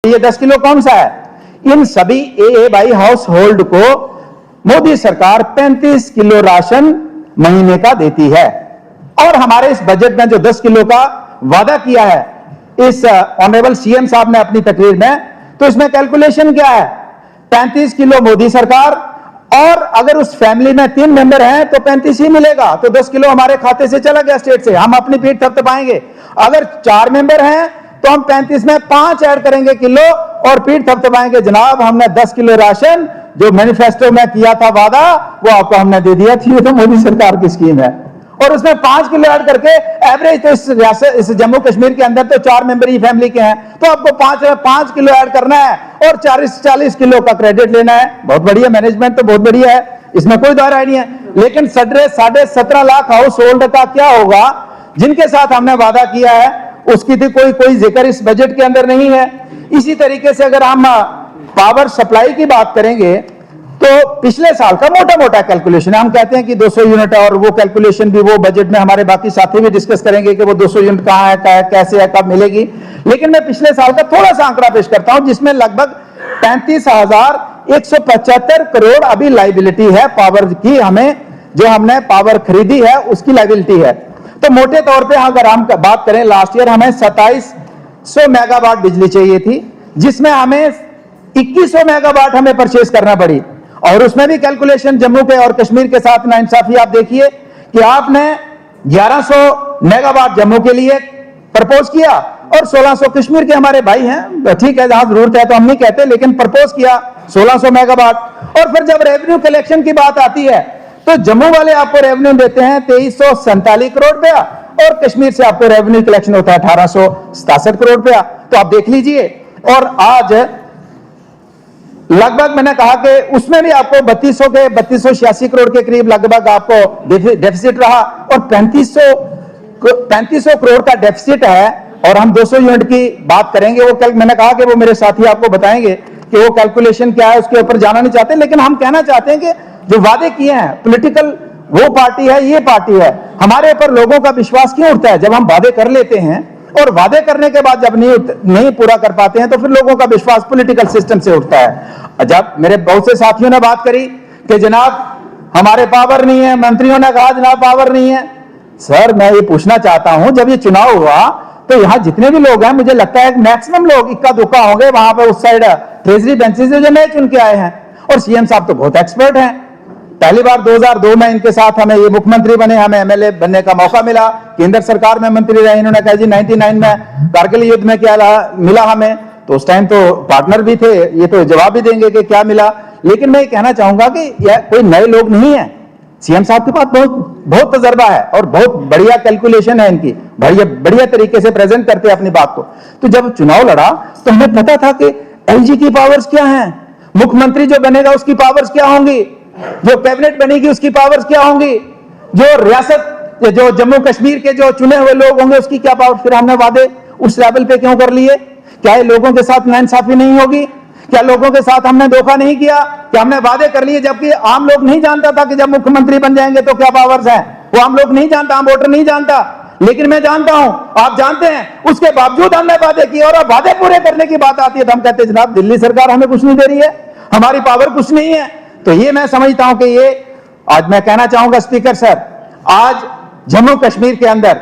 ये 10 किलो कौन सा है? इन सभी AAY हाउस होल्ड को मोदी सरकार 35 किलो राशन महीने का देती है। और हमारे इस बजट में जो 10 किलो का वादा किया है इस ऑनरेबल CM साहब ने अपनी तकरीर में, तो इसमें कैलकुलेशन क्या है? 35 किलो मोदी सरकार, और अगर उस फैमिली में 3 मेंबर हैं तो 35 ही मिलेगा। तो 10 किलो हमारे खाते से चला गया स्टेट से, हम अपनी पीठ थपथपाएंगे। अगर 4 मेंबर हैं तो हम 35 में 5 ऐड करेंगे किलो और पीठ थपथपाएंगे, जनाब हमने 10 किलो राशन जो मैनिफेस्टो में किया था वादा वो आपको हमने दे दिया थी। ये तो मोदी सरकार की स्कीम है। और उसमें 5 किलो ऐड करके एवरेज तो इस जम्मू कश्मीर के अंदर तो 4 मेंबर ही फैमिली के हैं, तो आपको 5 किलो ऐड करना है और 40 किलो का क्रेडिट लेना है। बहुत बढ़िया, मैनेजमेंट तो बहुत बढ़िया है, इसमें कोई दो राय नहीं है। लेकिन 17.5 लाख हाउस होल्ड का क्या होगा जिनके साथ हमने वादा किया है, उसकी भी कोई जिक्र इस बजट के अंदर नहीं है। इसी तरीके से अगर हम पावर सप्लाई की बात करेंगे तो पिछले साल का मोटा मोटा कैलकुलेशन है, हम कहते हैं कि 200 यूनिट, और वो कैलकुलेशन भी वो बजट में हमारे बाकी साथी भी डिस्कस करेंगे कि वो 200 यूनिट कहां है, कैसे है, कब मिलेगी। लेकिन मैं पिछले साल का थोड़ा सा आंकड़ा पेश करता हूं जिसमें लगभग 35,175 करोड़ अभी लाइबिलिटी है पावर की, हमें जो हमने पावर खरीदी है उसकी लाइबिलिटी है। तो मोटे तौर पे अगर हम बात करें, लास्ट ईयर हमें 2700 मेगावाट बिजली चाहिए थी, जिसमें हमें 2100 मेगावाट हमें परचेज करना पड़ी। और उसमें भी कैलकुलेशन जम्मू के और कश्मीर के साथ नाइंसाफी आप देखिए कि आपने 1100 मेगावाट जम्मू के लिए प्रपोज किया और 1600 कश्मीर के हमारे भाई हैं, ठीक है जहां जरूरत है तो हम नहीं कहते, लेकिन प्रपोज किया 1600 मेगावाट। और फिर जब रेवेन्यू कलेक्शन की बात आती है तो जम्मू वाले आपको रेवेन्यू देते हैं 2347 करोड़ रुपया और कश्मीर से आपको रेवेन्यू कलेक्शन होता है 1867 करोड़ रुपया। तो आप देख लीजिए, और आज लगभग मैंने कहा कि उसमें भी आपको 3286 करोड़ के करीब लगभग आपको डेफिसिट रहा, और 3500 करोड़ का डेफिसिट है। और हम 200 यूनिट की बात करेंगे, वो कल मैंने कहा कि वो मेरे साथी आपको बताएंगे कि वो कैलकुलेशन क्या है, उसके ऊपर जाना नहीं चाहते। लेकिन हम कहना चाहते हैं कि जो वादे किए हैं, पॉलिटिकल वो पार्टी है, ये पार्टी है, हमारे ऊपर लोगों का विश्वास क्यों उठता है? जब हम वादे कर लेते हैं और वादे करने के बाद जब नहीं पूरा कर पाते हैं तो फिर लोगों का विश्वास पॉलिटिकल सिस्टम से उठता है। जब मेरे बहुत से साथियों ने बात करी कि जनाब हमारे पावर नहीं है, मंत्रियों ने कहा जनाब पावर नहीं है, सर मैं ये पूछना चाहता हूं, जब ये चुनाव हुआ तो यहां जितने भी लोग हैं, मुझे लगता है मैक्सिमम लोग इक्का दुक्का होंगे वहां पे उस साइड ट्रेजरी बेंचेस से जो नए चुन के आए हैं। और CM साहब तो बहुत एक्सपर्ट हैं, पहली बार 2002 में इनके साथ हमें ये मुख्यमंत्री बने, हमें MLA बनने का मौका मिला, केंद्र सरकार में मंत्री रहे। इन्होंने कहा जी 99 में कारगिल युद्ध में क्या मिला हमें, तो उस टाइम तो पार्टनर भी थे, ये तो जवाब भी देंगे कि क्या मिला। लेकिन मैं ये कहना चाहूंगा कि कोई नए लोग नहीं है, CM साहब के पास बहुत तजर्बा है और बहुत बढ़िया कैलकुलेशन है इनकी, बढ़िया तरीके से प्रेजेंट करते हैं अपनी बात को। तो जब चुनाव लड़ा तो हमें पता था कि LG की पावर्स क्या है, मुख्यमंत्री जो बनेगा उसकी पावर्स क्या होंगी, जो कैबिनेट बनेगी उसकी पावर्स क्या होंगी, जो रियासत जो जम्मू कश्मीर के जो चुने हुए लोग होंगे उसकी क्या पावर। फिर हमने वादे उस लेवल पे क्यों कर लिए? क्या ये लोगों के साथ नाइंसाफी नहीं होगी? क्या लोगों के साथ हमने धोखा नहीं किया? क्या हमने वादे कर लिए जबकि आम लोग नहीं जानता था कि जब मुख्यमंत्री बन जाएंगे तो क्या पावर्स हैं? वो आम लोग नहीं जानता, आम वोटर नहीं जानता, लेकिन मैं जानता हूं, आप जानते हैं। उसके बावजूद हमने वादे किए और अब वादे पूरे करने की बात आती है तो हम कहते हैं जनाब दिल्ली सरकार हमें कुछ नहीं दे रही है, हमारी पावर कुछ नहीं है। तो ये मैं समझता हूं कि ये आज मैं कहना चाहूंगा स्पीकर सर, आज जम्मू कश्मीर के अंदर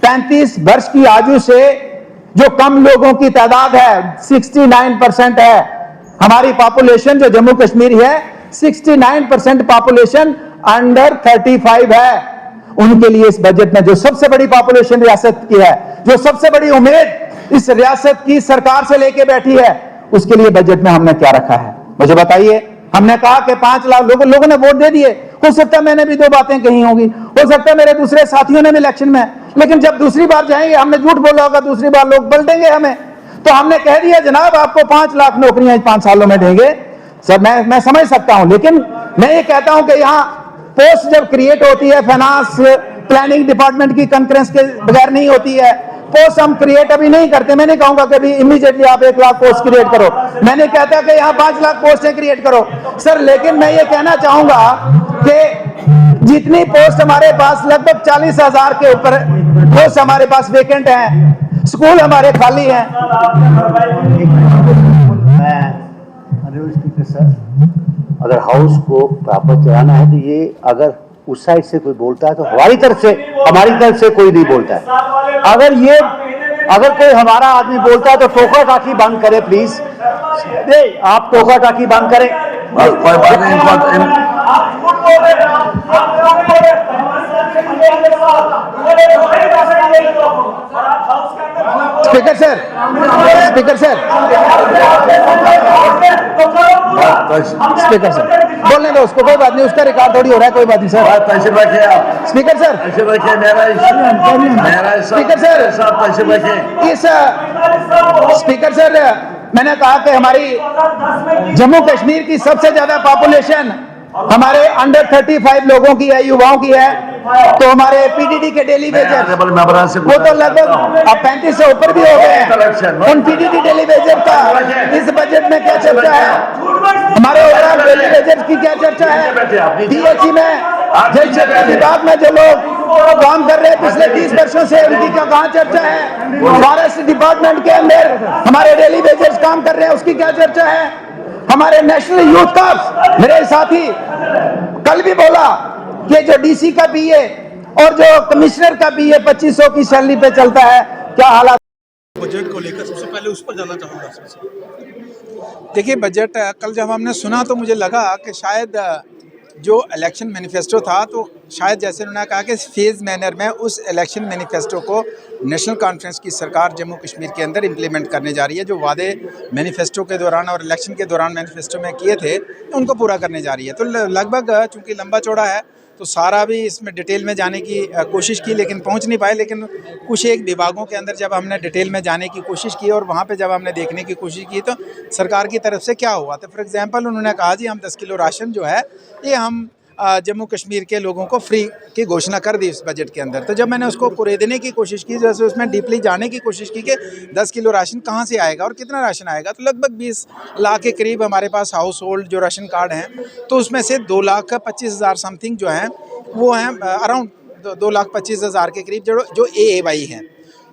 35 वर्ष की आयु से जो कम लोगों की तादाद है 69% है। हमारी पॉपुलेशन जो जम्मू कश्मीर है 69% पॉपुलेशन अंडर 35 है। उनके लिए इस बजट में जो सबसे बड़ी पॉपुलेशन रियासत की है, जो सबसे बड़ी उम्मीद इस रियासत की सरकार से लेके बैठी है, उसके लिए बजट में हमने क्या रखा है मुझे बताइए। हमने कहा कि 5 लाख लोगों ने वोट दे दिए, हो सकता है मैंने भी 2 बातें कही होंगी, हो सकता है मेरे दूसरे साथियों ने भी इलेक्शन में, लेकिन जब दूसरी बार जाएंगे हमने झूठ बोला होगा, दूसरी बार लोग पलटेंगे हमें। तो हमने कह दिया जनाब आपको 5 लाख नौकरियां 5 सालों में देंगे। सर मैं समझ सकता हूं, लेकिन मैं ये कहता हूं कि यहाँ पोस्ट जब क्रिएट होती है फाइनेंस प्लानिंग डिपार्टमेंट की कंकरेंस के बगैर नहीं होती है। पोस्ट हम क्रिएट अभी नहीं करते, मैं नहीं कहूंगा कि अभी इमीडिएटली आप 1 लाख पोस्ट क्रिएट करो, मैं नहीं कहता कि यहाँ 5 लाख पोस्टें क्रिएट करो सर। लेकिन मैं ये कहना चाहूंगा कि जितनी पोस्ट हमारे पास लगभग 40,000 के ऊपर पोस्ट हमारे पास वेकेंट हैं, स्कूल हमारे खाली हैं। हेलो स्पीकर सर, अगर हाउस को प्रॉपर चलाना है तो ये अगर उस साइड से कोई बोलता है तो हमारी तरफ से कोई नहीं बोलता है। अगर कोई हमारा आदमी बोलता है तो टोका टाकी बंद करे प्लीज। नहीं, आप टोका टाकी बंद करें। कोई बात नहीं। Speaker sir, speaker sir, speaker sir, बोलने दो उसको, कोई बात नहीं, उसका रिकॉर्ड थोड़ी हो रहा है, कोई बात नहीं सर। तशरीफ रखिए आप, स्पीकर सर, तशरीफ रखिए। मेरा स्पीकर सर, साहब तशरीफ रखिए। इस स्पीकर सर, मैंने कहा कि हमारी जम्मू कश्मीर की सबसे ज्यादा पॉपुलेशन हमारे अंडर 35 लोगों की है, युवाओं की है। तो हमारे पीडीडी के डेली वेजर वो तो लगभग अब 35 से ऊपर भी हो गए हैं। उन पीडीडी डेली वेजर का इस बजट में क्या चर्चा है? हमारे ओवरऑल डेली वेजर की क्या चर्चा है? पीएचई में जल शक्ति विभाग में जो लोग काम कर रहे हैं पिछले 30 वर्षों से, उनकी क्या कहाँ चर्चा है? फॉरेस्ट डिपार्टमेंट के अंदर हमारे डेली वेजर्स काम कर रहे हैं, उसकी क्या चर्चा है? हमारे नेशनल यूथ कॉर्प्स, मेरे साथी कल भी बोला कि जो डीसी का बीए और जो कमिश्नर का बीए 2500 की सैलरी पे चलता है, क्या हालात? बजट को लेकर सबसे पहले उस पर जाना चाहूँगा। देखिए, बजट कल जब हमने सुना तो मुझे लगा कि शायद जो इलेक्शन मैनिफेस्टो था, तो शायद जैसे उन्होंने कहा कि फेज़ मैनर में उस इलेक्शन मैनिफेस्टो को नेशनल कॉन्फ्रेंस की सरकार जम्मू कश्मीर के अंदर इम्प्लीमेंट करने जा रही है। जो वादे मैनिफेस्टो के दौरान और इलेक्शन के दौरान मैनिफेस्टो में किए थे, उनको पूरा करने जा रही है। तो लगभग चूँकि लंबा चौड़ा है तो सारा भी इसमें डिटेल में जाने की कोशिश की, लेकिन पहुंच नहीं पाए। लेकिन कुछ एक विभागों के अंदर जब हमने डिटेल में जाने की कोशिश की और वहाँ पे जब हमने देखने की कोशिश की तो सरकार की तरफ से क्या हुआ, तो फॉर एग्जांपल उन्होंने कहा जी हम 10 किलो राशन जो है ये हम जम्मू कश्मीर के लोगों को फ्री की घोषणा कर दी इस बजट के अंदर। तो जब मैंने उसको कुरेदने की कोशिश की, जैसे उसमें डीपली जाने की कोशिश की कि 10 किलो राशन कहाँ से आएगा और कितना राशन आएगा, तो लगभग 20 लाख के करीब हमारे पास हाउस होल्ड जो राशन कार्ड हैं, तो उसमें से 2,25,000 समथिंग जो हैं वो हैं अराउंड 2,25,000 के करीब जो AAY हैं।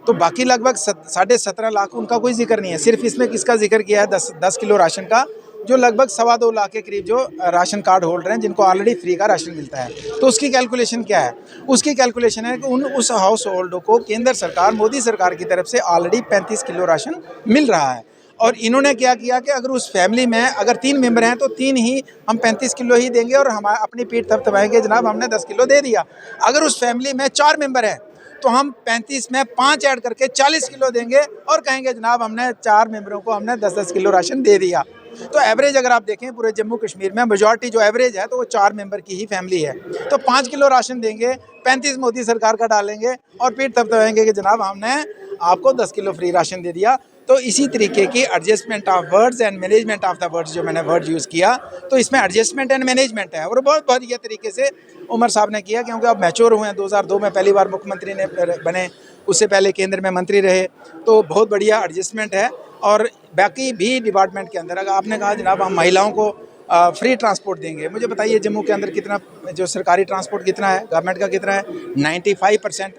तो बाकी लगभग 17.5 लाख उनका कोई जिक्र नहीं है। सिर्फ इसमें किसका जिक्र किया है? 10 किलो राशन का, जो लगभग 2.25 लाख के करीब जो राशन कार्ड होल्डर हैं जिनको ऑलरेडी फ्री का राशन मिलता है। तो उसकी कैलकुलेशन क्या है? उसकी कैलकुलेशन है कि उस हाउस होल्ड को केंद्र सरकार, मोदी सरकार की तरफ से ऑलरेडी 35 किलो राशन मिल रहा है। और इन्होंने क्या किया कि अगर उस फैमिली में अगर 3 मेंबर हैं तो 3 ही हम 35 किलो ही देंगे और हम अपनी पीठ थपथपाएंगे, जनाब हमने 10 किलो दे दिया। अगर उस फैमिली में 4 मेंबर हैं तो हम 35 में 5 ऐड करके 40 किलो देंगे और कहेंगे जनाब हमने 4 मेंबरों को हमने 10-10 किलो राशन दे दिया। तो एवरेज अगर आप देखें पूरे जम्मू कश्मीर में मेजॉरिटी जो एवरेज है तो वो 4 मेंबर की ही फैमिली है। तो 5 किलो राशन देंगे, 35 मोदी सरकार का डालेंगे और पीठ थपथपाएंगे कि जनाब हमने आपको 10 किलो फ्री राशन दे दिया। तो इसी तरीके की adjustment of words and management of the words जो मैंने वर्ड यूज़ किया, तो इसमें एडजस्टमेंट एंड मैनेजमेंट है और बहुत बढ़िया तरीके से उमर साहब ने किया, क्योंकि अब मैच्योर हुए हैं। 2002 में पहली बार मुख्यमंत्री ने बने, उससे पहले केंद्र में मंत्री रहे, तो बहुत बढ़िया एडजस्टमेंट है। और बाकी भी डिपार्टमेंट के अंदर अगर आपने कहा जनाब हम महिलाओं को फ्री ट्रांसपोर्ट देंगे, मुझे बताइए जम्मू के अंदर कितना जो सरकारी ट्रांसपोर्ट कितना है, गवर्नमेंट का कितना है? 95%।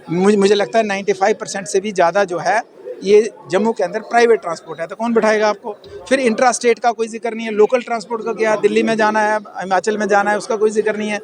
मुझे लगता है 95% से भी ज़्यादा जो है ये जम्मू के अंदर प्राइवेट ट्रांसपोर्ट है। तो कौन बैठाएगा आपको? फिर इंट्रा स्टेट का कोई जिक्र नहीं है। लोकल ट्रांसपोर्ट का क्या, दिल्ली में जाना है, हिमाचल में जाना है, उसका कोई जिक्र नहीं है।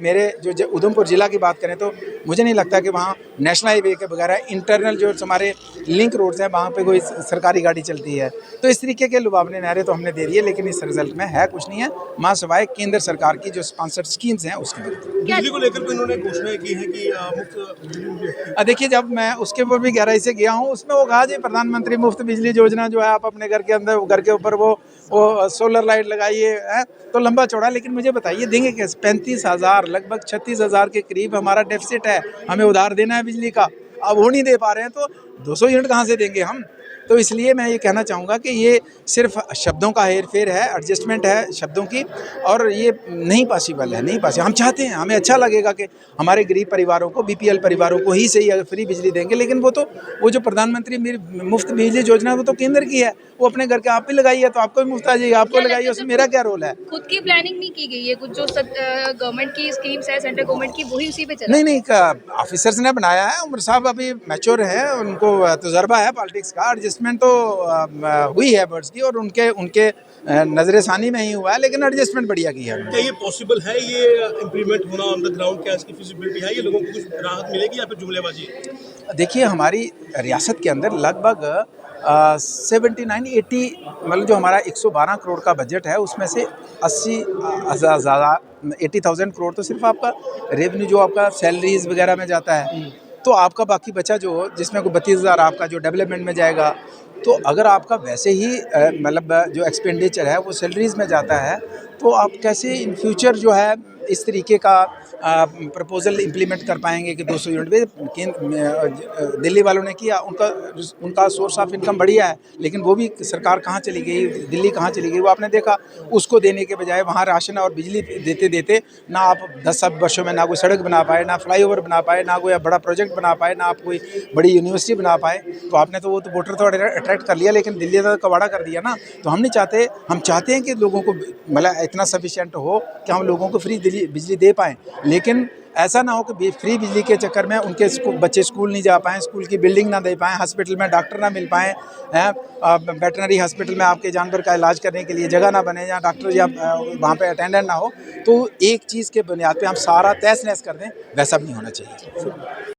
मेरे जो उधमपुर ज़िला की बात करें तो मुझे नहीं लगता कि वहाँ नेशनल हाईवे के बगैर इंटरनल जो हमारे लिंक रोड्स हैं वहाँ पे कोई सरकारी गाड़ी चलती है। तो इस तरीके के लुभावने नारे तो हमने दे दिए, लेकिन इस रिजल्ट में है कुछ नहीं है माँ सिवाय केंद्र सरकार की जो स्पॉन्सर्ड स्कीम्स हैं उसकी। बिजली को लेकर भी इन्होंने घोषणा की है कि मुफ्त। देखिए, जब मैं उसके ऊपर भी गहराई से गया हूँ, उसमें वो कहा जी प्रधानमंत्री मुफ्त बिजली योजना जो है आप अपने घर के अंदर घर के ऊपर वो सोलर लाइट लगाइए है, तो लंबा चौड़ा। लेकिन मुझे बताइए देंगे कैसे? 35,000 लगभग 36,000 के करीब हमारा डेफिसिट है, हमें उधार देना है बिजली का, अब वो नहीं दे पा रहे हैं तो 200 यूनिट कहाँ से देंगे हम? तो इसलिए मैं ये कहना चाहूँगा कि ये सिर्फ शब्दों का हेर फेर है, एडजस्टमेंट है शब्दों की, और ये नहीं पॉसिबल है, नहीं पॉसिबल। हम चाहते हैं, हमें अच्छा लगेगा कि हमारे गरीब परिवारों को, BPL परिवारों को ही सही अगर फ्री बिजली देंगे, लेकिन वो जो प्रधानमंत्री मुफ्त बिजली योजना वो तो केंद्र की है, वो अपने घर के आप भी लगाइए तो आपको भी मुफ्त आ जाएगी, आपको लगाइए, उसमें मेरा क्या रोल है? खुद की प्लानिंग नहीं की गई है, कुछ जो गवर्नमेंट की स्कीम्स है सेंट्रल गवर्नमेंट की वही उसी पे चला। नहीं, ऑफिसर्स ने बनाया है। उमर साहब अभी मैच्योर है, उनको तजुर्बा है पॉलिटिक्स का, एडजस्टमेंट एडजस्टमेंट तो हुई है बर्ड्स की, और उनके उनके नजर सानी में ही हुआ है, लेकिन एडजस्टमेंट बढ़िया की है उन्होंने। क्या ये पॉसिबल है, ये इम्प्लीमेंट होना ऑन द ग्राउंड? क्या इसकी फिजिबिलिटी है? ये लोगों को कुछ राहत मिलेगी या फिर जुमलेबाजी है? देखिए, हमारी रियासत के अंदर लगभग 79-80 मतलब जो हमारा 112 करोड़ का बजट है, उसमें से 80,000 करोड़ तो सिर्फ आपका रेवेन्यू जो आपका सैलरीज वगैरह में जाता है। तो आपका बाकी बचा जो, जिसमें को 32,000 आपका जो डेवलपमेंट में जाएगा। तो अगर आपका वैसे ही मतलब जो एक्सपेंडिचर है वो सैलरीज में जाता है, तो आप कैसे इन फ्यूचर जो है इस तरीके का प्रपोजल इम्प्लीमेंट कर पाएंगे कि 200 यूनिट में दिल्ली वालों ने किया, उनका सोर्स ऑफ इनकम बढ़िया है, लेकिन वो भी सरकार कहाँ चली गई, दिल्ली कहाँ चली गई, वो आपने देखा। उसको देने के बजाय वहाँ राशन और बिजली देते देते ना आप 10 वर्षों में ना कोई सड़क बना पाए, ना फ्लाईओवर बना पाए, ना कोई बड़ा प्रोजेक्ट बना पाए, ना आप कोई बड़ी यूनिवर्सिटी बना पाए। तो आपने तो वो तो वोटर तो अट्रैक्ट कर लिया, लेकिन दिल्ली का कबाड़ा कर दिया ना। तो हम नहीं चाहते, हम चाहते हैं कि लोगों को मतलब इतना सफिशिएंट हो कि हम लोगों को फ्री बिजली दे पाएँ, लेकिन ऐसा ना हो कि फ्री बिजली के चक्कर में उनके बच्चे स्कूल नहीं जा पाएँ, स्कूल की बिल्डिंग ना दे पाएँ, हॉस्पिटल में डॉक्टर ना मिल पाएँ, वेटनरी हॉस्पिटल में आपके जानवर का इलाज करने के लिए जगह ना बने, या डॉक्टर या वहाँ पे अटेंडेंट ना हो। तो एक चीज़ के बुनियाद पे हम सारा तहस नहस कर दें, वैसा भी नहीं होना चाहिए।